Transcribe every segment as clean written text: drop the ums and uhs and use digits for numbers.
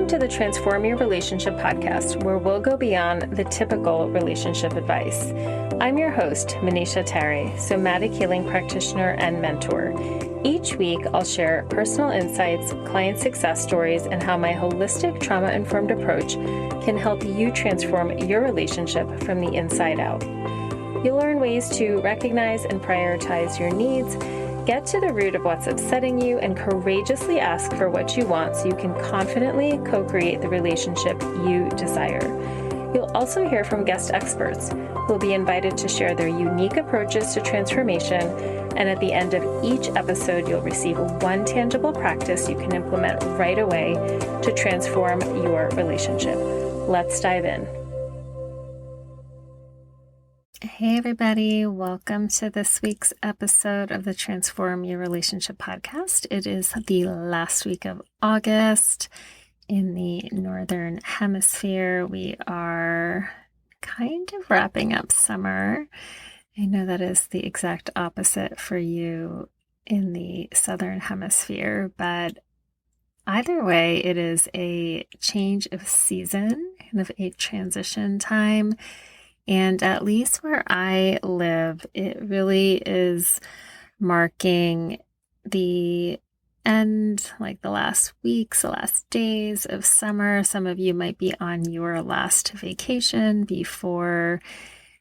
Welcome to the Transform Your Relationship podcast, where we'll go beyond the typical relationship advice. I'm your host, Manisha Terry, somatic healing practitioner and mentor. Each week, I'll share personal insights, client success stories, and how my holistic trauma-informed approach can help you transform your relationship from the inside out. You'll learn ways to recognize and prioritize your needs, get to the root of what's upsetting you, and courageously ask for what you want so you can confidently co-create the relationship you desire. You'll also hear from guest experts who will be invited to share their unique approaches to transformation, and at the end of each episode, you'll receive one tangible practice you can implement right away to transform your relationship. Let's dive in. Hey everybody, welcome to this week's episode of the Transform Your Relationship podcast. It is the last week of August in the Northern Hemisphere. We are kind of wrapping up summer. I know that is the exact opposite for you in the Southern Hemisphere, but either way, it is a change of season, kind of a transition time. And at least where I live, it really is marking the end, like the last weeks, the last days of summer. Some of you might be on your last vacation before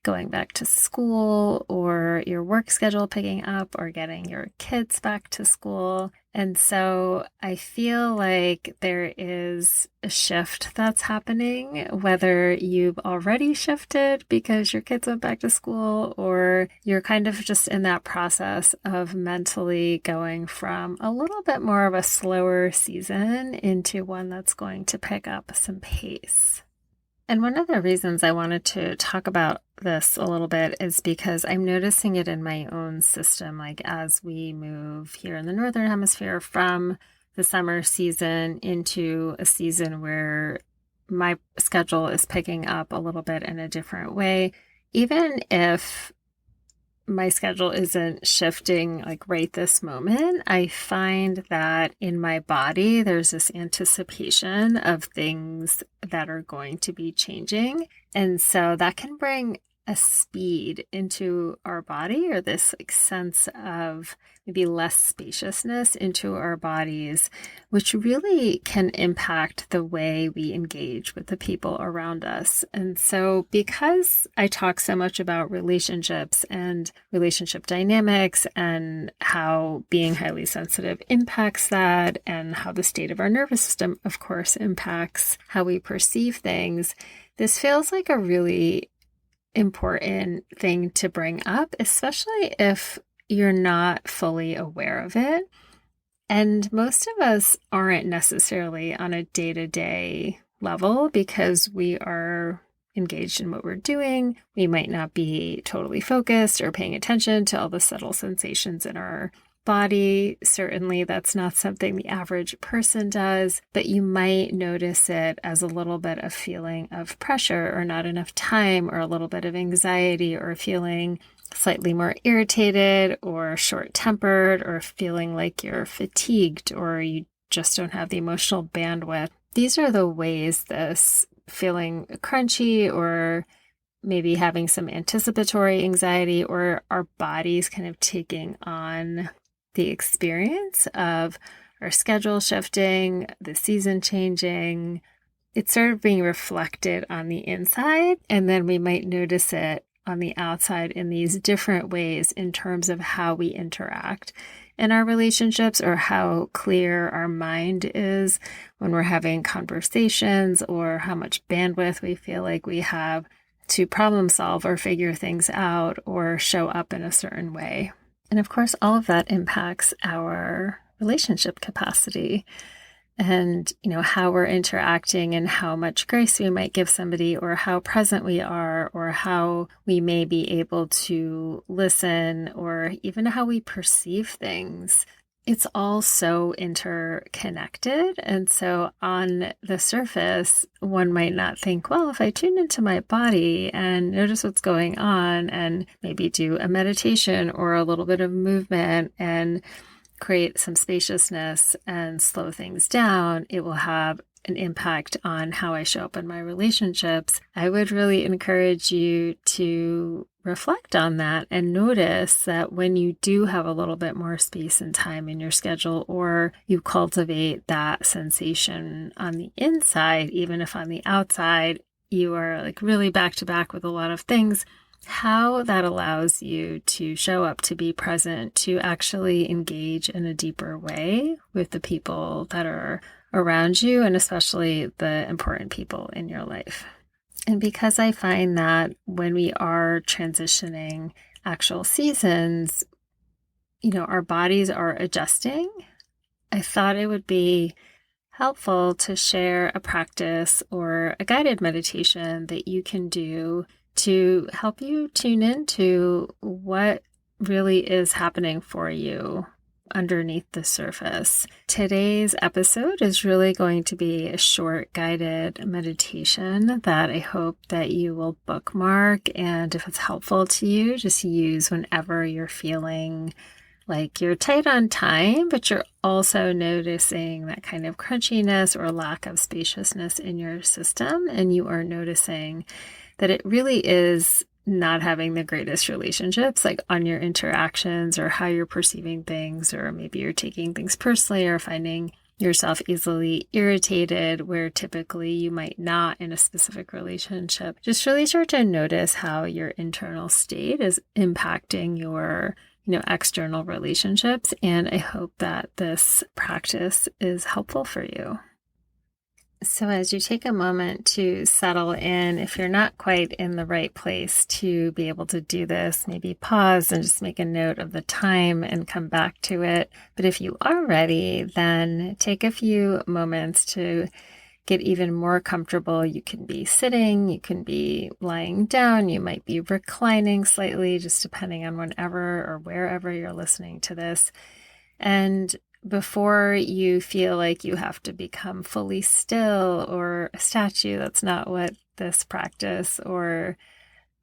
going back to school, or your work schedule picking up, or getting your kids back to school. And so I feel like there is a shift that's happening, whether you've already shifted because your kids went back to school, or you're kind of just in that process of mentally going from a little bit more of a slower season into one that's going to pick up some pace. And one of the reasons I wanted to talk about this a little bit is because I'm noticing it in my own system, like as we move here in the Northern Hemisphere from the summer season into a season where my schedule is picking up a little bit in a different way. Even if my schedule isn't shifting like right this moment, I find that in my body, there's this anticipation of things that are going to be changing. And so that can bring a speed into our body, or this like sense of maybe less spaciousness into our bodies, which really can impact the way we engage with the people around us. And so because I talk so much about relationships and relationship dynamics and how being highly sensitive impacts that, and how the state of our nervous system, of course, impacts how we perceive things, this feels like a really important thing to bring up, especially if you're not fully aware of it. And most of us aren't necessarily on a day-to-day level because we are engaged in what we're doing. We might not be totally focused or paying attention to all the subtle sensations in our body. Certainly, that's not something the average person does, but you might notice it as a little bit of feeling of pressure, or not enough time, or a little bit of anxiety, or feeling slightly more irritated or short-tempered, or feeling like you're fatigued, or you just don't have the emotional bandwidth. These are the ways this feeling crunchy, or maybe having some anticipatory anxiety, or our bodies kind of taking on the experience of our schedule shifting, the season changing. It's sort of being reflected on the inside, and then we might notice it on the outside in these different ways in terms of how we interact in our relationships, or how clear our mind is when we're having conversations, or how much bandwidth we feel like we have to problem solve or figure things out or show up in a certain way. And of course, all of that impacts our relationship capacity and, how we're interacting, and how much grace we might give somebody, or how present we are, or how we may be able to listen, or even how we perceive things. It's all so interconnected. And so on the surface, one might not think, well, if I tune into my body and notice what's going on, and maybe do a meditation or a little bit of movement and create some spaciousness and slow things down, it will have an impact on how I show up in my relationships, I would really encourage you to reflect on that and notice that when you do have a little bit more space and time in your schedule, or you cultivate that sensation on the inside, even if on the outside you are like really back to back with a lot of things, how that allows you to show up, to be present, to actually engage in a deeper way with the people that are around you, and especially the important people in your life. And because I find that when we are transitioning actual seasons, our bodies are adjusting, I thought it would be helpful to share a practice or a guided meditation that you can do to help you tune into what really is happening for you underneath the surface. Today's episode is really going to be a short guided meditation that I hope that you will bookmark, and if it's helpful to you, just use whenever you're feeling like you're tight on time, but you're also noticing that kind of crunchiness or lack of spaciousness in your system, and you are noticing that it really is not having the greatest relationships, like on your interactions or how you're perceiving things, or maybe you're taking things personally or finding yourself easily irritated where typically you might not in a specific relationship. Just really start to notice how your internal state is impacting your external relationships. And I hope that this practice is helpful for you. So as you take a moment to settle in, if you're not quite in the right place to be able to do this, maybe pause and just make a note of the time and come back to it. But if you are ready, then take a few moments to get even more comfortable. You can be sitting, you can be lying down, you might be reclining slightly, just depending on whenever or wherever you're listening to this. And before you feel like you have to become fully still or a statue, that's not what this practice or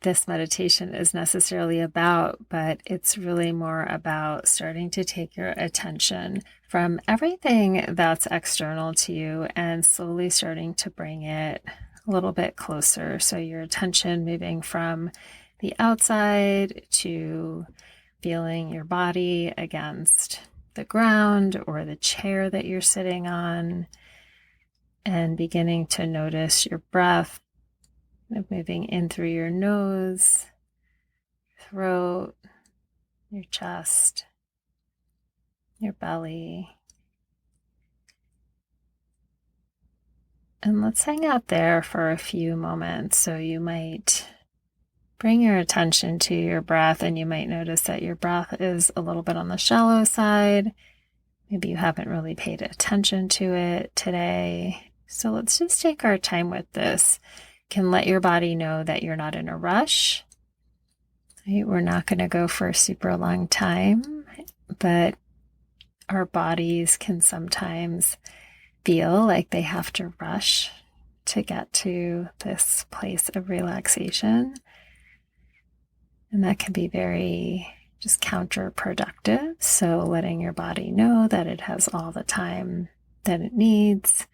this meditation is necessarily about, but it's really more about starting to take your attention from everything that's external to you and slowly starting to bring it a little bit closer. So your attention moving from the outside to feeling your body against the ground or the chair that you're sitting on, and beginning to notice your breath moving in through your nose, throat, your chest, your belly. And let's hang out there for a few moments. So you might bring your attention to your breath, and you might notice that your breath is a little bit on the shallow side. Maybe you haven't really paid attention to it today. So let's just take our time with this. You can let your body know that you're not in a rush. Right? We're not going to go for a super long time, but our bodies can sometimes feel like they have to rush to get to this place of relaxation. And that can be very just counterproductive. So letting your body know that it has all the time that it needs.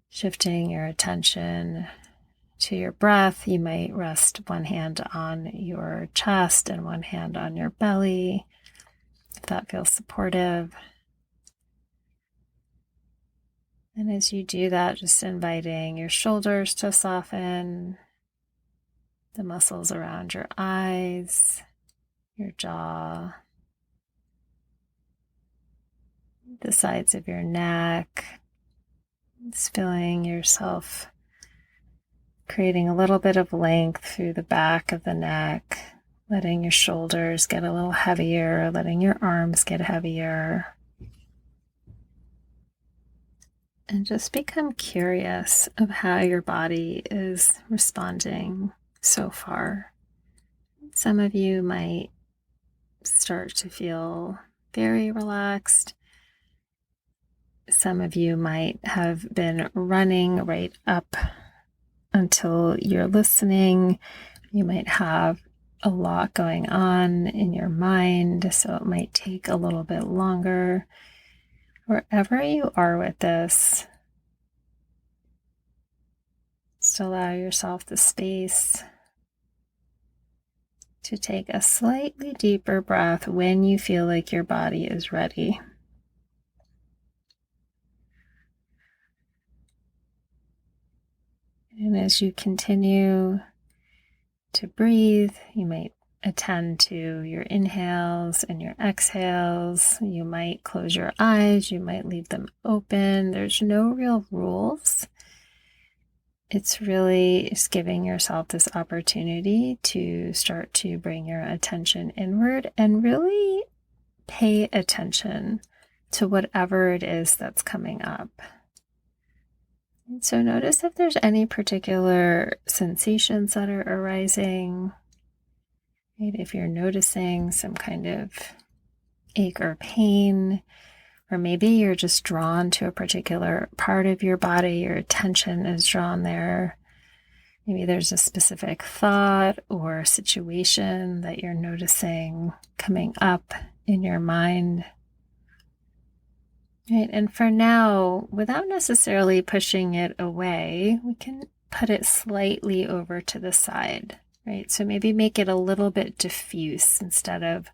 Shifting your attention to your breath. You might rest one hand on your chest and one hand on your belly, if that feels supportive. And as you do that, just inviting your shoulders to soften, the muscles around your eyes, your jaw, the sides of your neck. Just feeling yourself creating a little bit of length through the back of the neck, letting your shoulders get a little heavier, letting your arms get heavier. And just become curious of how your body is responding so far. Some of you might start to feel very relaxed. Some of you might have been running right up until you're listening. You might have a lot going on in your mind, so it might take a little bit longer. Wherever you are with this, just allow yourself the space to take a slightly deeper breath when you feel like your body is ready. And as you continue to breathe, you might attend to your inhales and your exhales. You might close your eyes, you might leave them open. There's no real rules. It's really just giving yourself this opportunity to start to bring your attention inward and really pay attention to whatever it is that's coming up. And so notice if there's any particular sensations that are arising. Right? If you're noticing some kind of ache or pain, or maybe you're just drawn to a particular part of your body, your attention is drawn there. Maybe there's a specific thought or situation that you're noticing coming up in your mind. Right? And for now, without necessarily pushing it away, we can put it slightly over to the side, right? So maybe make it a little bit diffuse instead of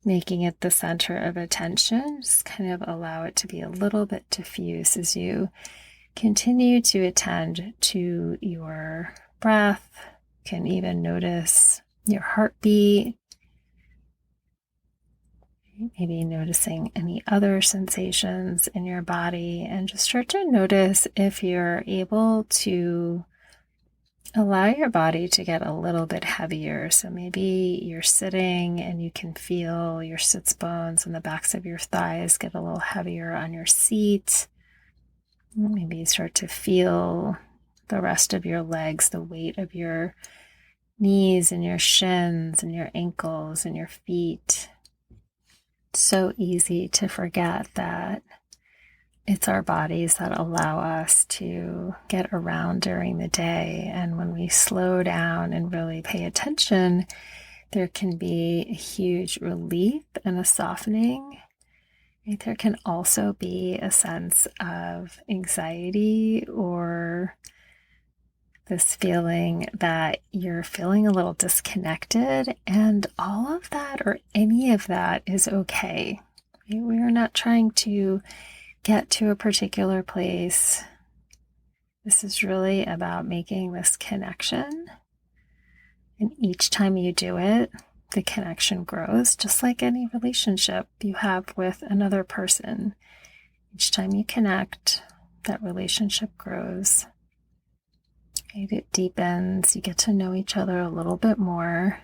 making it the center of attention. Just kind of allow it to be a little bit diffuse as you continue to attend to your breath. You can even notice your heartbeat. Maybe noticing any other sensations in your body, and just start to notice if you're able to allow your body to get a little bit heavier. So maybe you're sitting and you can feel your sits bones and the backs of your thighs get a little heavier on your seat. Maybe you start to feel the rest of your legs, the weight of your knees and your shins and your ankles and your feet. So easy to forget that it's our bodies that allow us to get around during the day. And when we slow down and really pay attention, there can be a huge relief and a softening. There can also be a sense of anxiety or this feeling that you're feeling a little disconnected, and all of that or any of that is okay. We are not trying to get to a particular place. This is really about making this connection. And each time you do it, the connection grows, just like any relationship you have with another person. Each time you connect, that relationship grows. It deepens, you get to know each other a little bit more.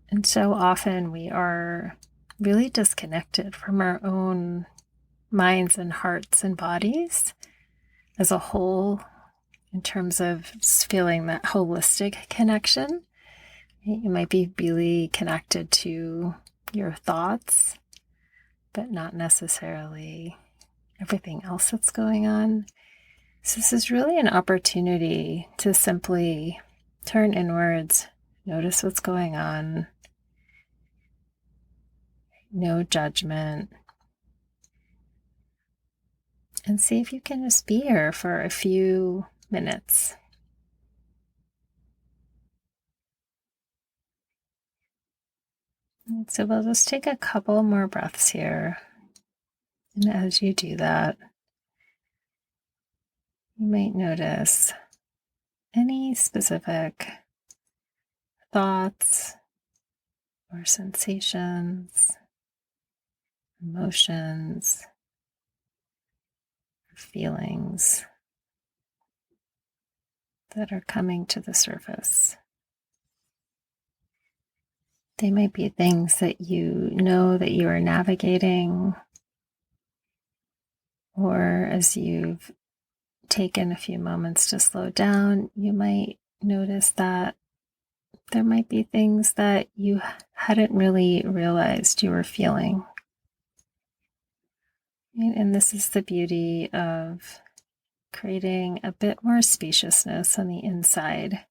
And so often we are really disconnected from our own minds and hearts and bodies as a whole in terms of feeling that holistic connection. You might be really connected to your thoughts, but not necessarily everything else that's going on. So this is really an opportunity to simply turn inwards, notice what's going on, no judgment, and see if you can just be here for a few minutes. And so we'll just take a couple more breaths here. And as you do that, you might notice any specific thoughts or sensations, emotions, or feelings that are coming to the surface. They might be things that you know that you are navigating, or as you've taken a few moments to slow down, you might notice that there might be things that you hadn't really realized you were feeling. And this is the beauty of creating a bit more spaciousness on the inside.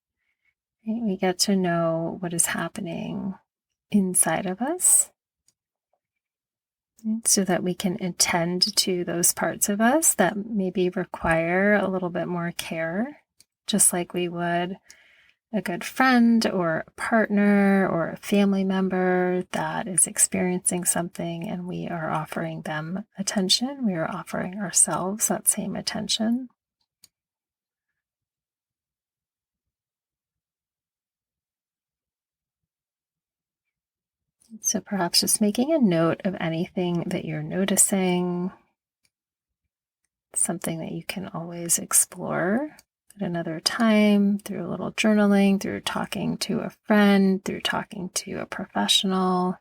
We get to know what is happening inside of us. so that we can attend to those parts of us that maybe require a little bit more care, just like we would a good friend or a partner or a family member that is experiencing something and we are offering them attention. We are offering ourselves that same attention. So perhaps just making a note of anything that you're noticing, something that you can always explore at another time through a little journaling, through talking to a friend, through talking to a professional.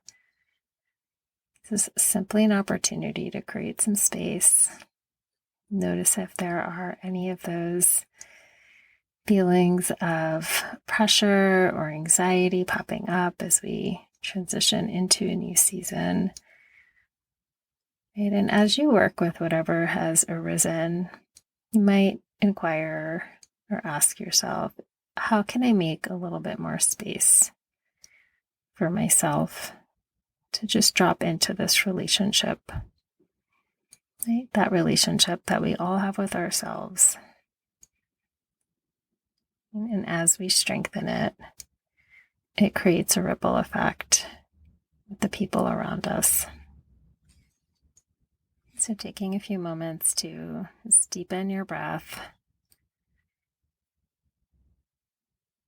This is simply an opportunity to create some space. Notice if there are any of those feelings of pressure or anxiety popping up as we transition into a new season. Right? And as you work with whatever has arisen, you might inquire or ask yourself, how can I make a little bit more space for myself to just drop into this relationship? Right? That relationship that we all have with ourselves. And as we strengthen it, it creates a ripple effect with the people around us. So taking a few moments to just deepen your breath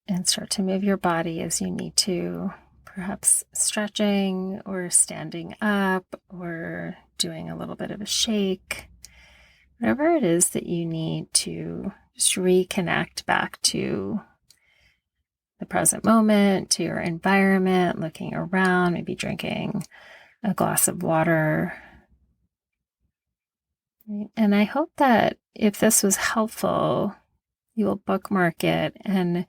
and start to move your body as you need to, perhaps stretching or standing up or doing a little bit of a shake, whatever it is that you need to just reconnect back to the present moment, to your environment, looking around, maybe drinking a glass of water. And I hope that if this was helpful, you will bookmark it and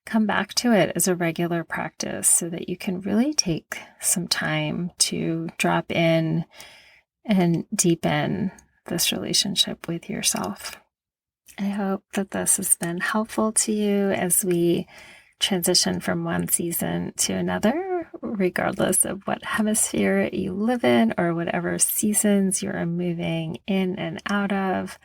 come back to it as a regular practice so that you can really take some time to drop in and deepen this relationship with yourself. I hope that this has been helpful to you as we transition from one season to another, regardless of what hemisphere you live in or whatever seasons you're moving in and out of.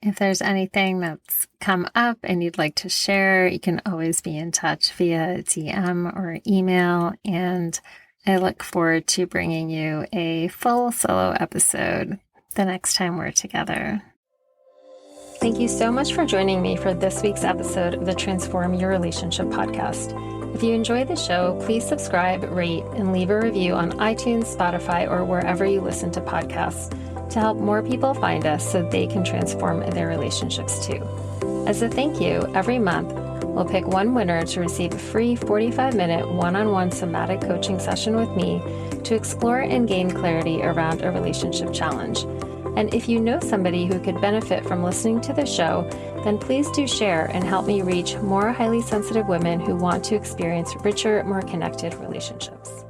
If there's anything that's come up and you'd like to share, you can always be in touch via DM or email, and I look forward to bringing you a full solo episode the next time we're together. Thank you so much for joining me for this week's episode of the Transform Your Relationship podcast. If you enjoyed the show, please subscribe, rate, and leave a review on iTunes, Spotify, or wherever you listen to podcasts to help more people find us so they can transform their relationships too. As a thank you, every month, we'll pick one winner to receive a free 45-minute one-on-one somatic coaching session with me to explore and gain clarity around a relationship challenge. And if you know somebody who could benefit from listening to the show, then please do share and help me reach more highly sensitive women who want to experience richer, more connected relationships.